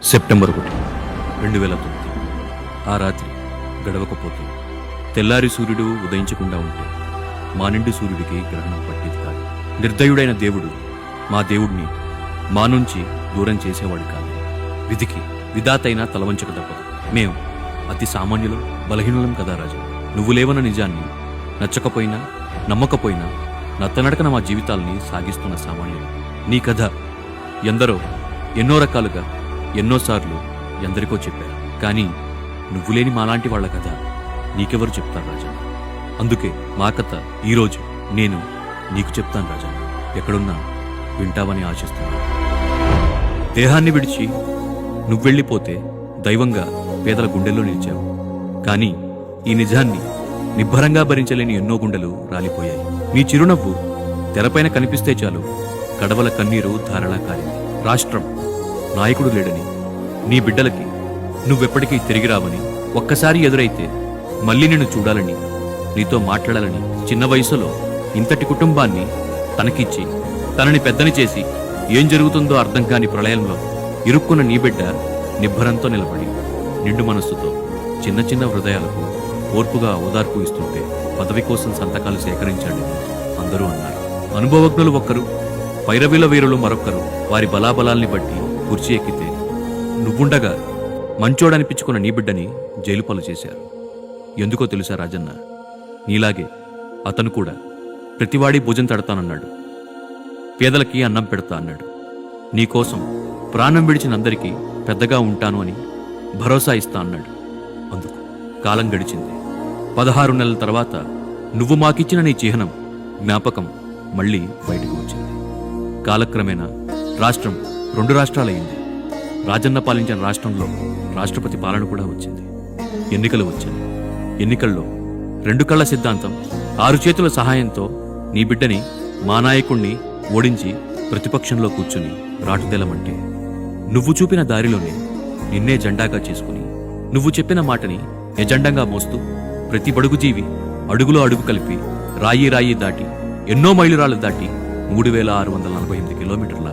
September 1, 2009. ఆ రాత్రి గడవకపోతే తెల్లారి సూర్యుడు ఉదయించకుండా ఉంటే మా నిండు సూర్యుడికి గ్రహణం పట్టేది కాదు. నిర్దయుడైన దేవుడు మా దేవుడిని మా నుంచి దూరం చేసేవాడు కాదు. విధికి విధాతైనా తలవంచక తప్పదు. మేం అతి సామాన్యులం, బలహీనులం కదా రాజు. నువ్వు లేవన్న నిజాన్ని నచ్చకపోయినా నమ్మకపోయినా నత్తనడకన మా జీవితాల్ని సాగిస్తున్న సామాన్యులు. నీ కథ ఎందరో ఎన్నో రకాలుగా ఎన్నోసార్లు ఎందరికో చెప్పారు. కానీ నువ్వు లేని మాలాంటి వాళ్ల కథ నీకెవరు చెప్తారు రాజా? అందుకే మా కథ ఈరోజు నేను నీకు చెప్తాను రాజా. ఎక్కడున్నా వింటావని ఆశిస్తున్నాను. దేహాన్ని విడిచి నువ్వెళ్ళిపోతే దైవంగా పేదల గుండెల్లో నిలిచావు. కానీ ఈ నిజాన్ని నిబ్బరంగా భరించలేని ఎన్నో గుండెలు రాలిపోయాయి. నీ చిరునవ్వు తెరపైన కనిపిస్తే చాలు కడవల కన్నీరు ధారలా కారింది. రాష్ట్రం నాయకుడు లేడని, నీ బిడ్డలకి నువ్వెప్పటికీ తిరిగి రావని, ఒక్కసారి ఎదురైతే మళ్ళీ నిన్ను చూడాలని, నీతో మాట్లాడాలని చిన్న వయసులో ఇంతటి కుటుంబాన్ని తనకిచ్చి తనని పెద్దని చేసి ఏం జరుగుతుందో అర్థం కాని ప్రళయంలో ఇరుక్కున్న నీ బిడ్డ నిబ్బరంతో నిలబడి నిండు మనస్సుతో చిన్న చిన్న హృదయాలకు ఓర్పుగా ఓదార్పు ఇస్తుంటే పదవి కోసం సంతకాలు సేకరించాడని అందరూ అన్నారు. అనుభవజ్ఞులు ఒక్కరు, పైరవిల వీరులు మరొక్కరు వారి బలాబలాల్ని బట్టి కుర్చీ ఎక్కితే నువ్వుండగా మంచోడనిపించుకున్న నీ బిడ్డని జైలు పాలు చేశారు. ఎందుకో తెలుసా రాజన్న? నీలాగే అతను కూడా ప్రతివాడి భుజం తడతానన్నాడు, పేదలకి అన్నం పెడతా అన్నాడు, నీకోసం ప్రాణం విడిచినందరికీ పెద్దగా ఉంటాను అని భరోసా ఇస్తా అన్నాడు. అందుకు కాలం గడిచింది. 16 నెలల తర్వాత నువ్వు మాకిచ్చిన నీ చిహ్నం, జ్ఞాపకం మళ్ళీ బయటకు వచ్చింది. కాలక్రమేణా రాష్ట్రం 2 రాష్ట్రాలయ్యింది. రాజన్న పాలించిన రాష్ట్రంలో రాష్ట్రపతి పాలన కూడా వచ్చింది. ఎన్నికలు వచ్చాయి. ఎన్నికల్లో 2 కళ్ల సిద్ధాంతం, 6 చేతుల సహాయంతో నీ బిడ్డని, మా నాయకుణ్ణి ఓడించి ప్రతిపక్షంలో కూర్చుని రాటుదేలమంటే నువ్వు చూపిన దారిలోనే నిన్నే జెండాగా చేసుకుని నువ్వు చెప్పిన మాటని ఎజెండంగా మోస్తూ ప్రతి బడుగు జీవి అడుగులో అడుగు కలిపి రాయి రాయి దాటి ఎన్నో మైలురాళ్లు దాటి 3648 కిలోమీటర్ల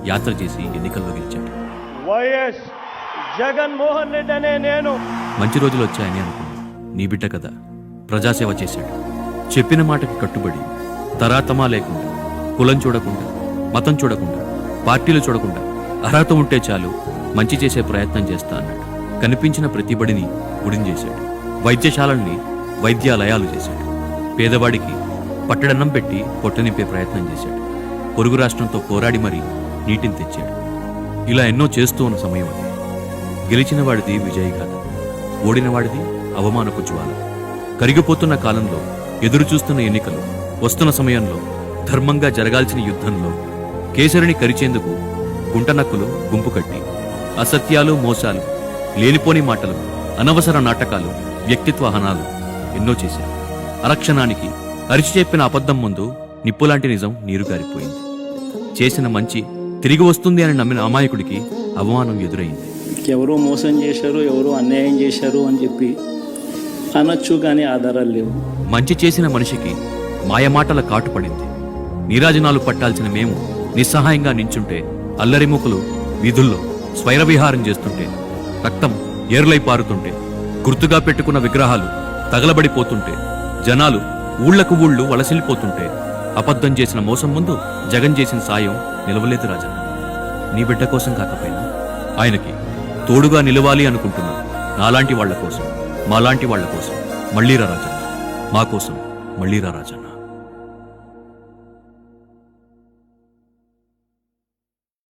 యాత్ర చేసి ఎన్నికల్లో గెలిచాడు. వైఎస్ జగన్మోహన్ రెడ్డి అనే నేను. మంచి రోజులు వచ్చాయని అనుకున్నా. నీ బిడ్డ కదా ప్రజాసేవ చేశాడు. చెప్పిన మాటకి కట్టుబడి తరాతమా లేకుండా, కులం చూడకుండా, మతం చూడకుండా, పార్టీలు చూడకుండా అర్హత ఉంటే చాలు మంచి చేసే ప్రయత్నం చేస్తా అన్నాడు. కనిపించిన ప్రతిబడిని గుడిని చేశాడు. వైద్యశాలల్ని వైద్యాలయాలు చేశాడు. పేదవాడికి పట్టడన్నం పెట్టి పొట్ట నింపే ప్రయత్నం చేశాడు. పొరుగు రాష్ట్రంతో పోరాడి మరీ నీటిని తెచ్చాడు. ఇలా ఎన్నో చేస్తూ ఉన్న సమయం అది. గెలిచిన వాడిది విజయగాథ, ఓడిన వాడిది అవమానపు జ్వాల. కరిగిపోతున్న కాలంలో, ఎదురు చూస్తున్న ఎన్నికలు వస్తున్న సమయంలో, ధర్మంగా జరగాల్సిన యుద్ధంలో కేసరిని కరిచేందుకు గుంటనక్కులు గుంపు కట్టి అసత్యాలు, మోసాలు, లేనిపోని మాటలు, అనవసర నాటకాలు, వ్యక్తిత్వ హనాలు ఎన్నో చేశారు. అరక్షణానికి అరిచి చెప్పిన అబద్ధం ముందు నిప్పులాంటి నిజం నీరుగారిపోయింది. చేసిన మంచి తిరిగి వస్తుంది అని నమ్మిన అమాయకుడికి అవమానం ఎదురైంది. ఎవరో మోసం చేశారు, ఎవరో అన్యాయం చేశారు అని చెప్పి అనొచ్చు, కానీ ఆధారాలు లేవు. మంచి చేసిన మనిషికి మాయమాటల కాటు పడింది. నీరాజనాలు పట్టాల్సిన మేము నిస్సహాయంగా నించుంటే, అల్లరిముకులు వీధుల్లో స్వైరవిహారం చేస్తుంటే, రక్తం ఏరులై పారుతుంటే, గుర్తుగా పెట్టుకున్న విగ్రహాలు తగలబడిపోతుంటే, జనాలు ఊళ్లకు ఊళ్ళు వలసిల్లిపోతుంటే, అబద్ధం చేసిన మోసం ముందు జగన్ చేసిన సాయం నిలవలేదు రాజన్న. నీ బిడ్డ కోసం కాకపోయినా ఆయనకి తోడుగా నిలవాలి అనుకుంటున్నా నాలాంటి వాళ్ల కోసం, మాలాంటి వాళ్ల కోసం మళ్ళీరా రాజన్న, మా కోసం మళ్ళీరా రాజన్న.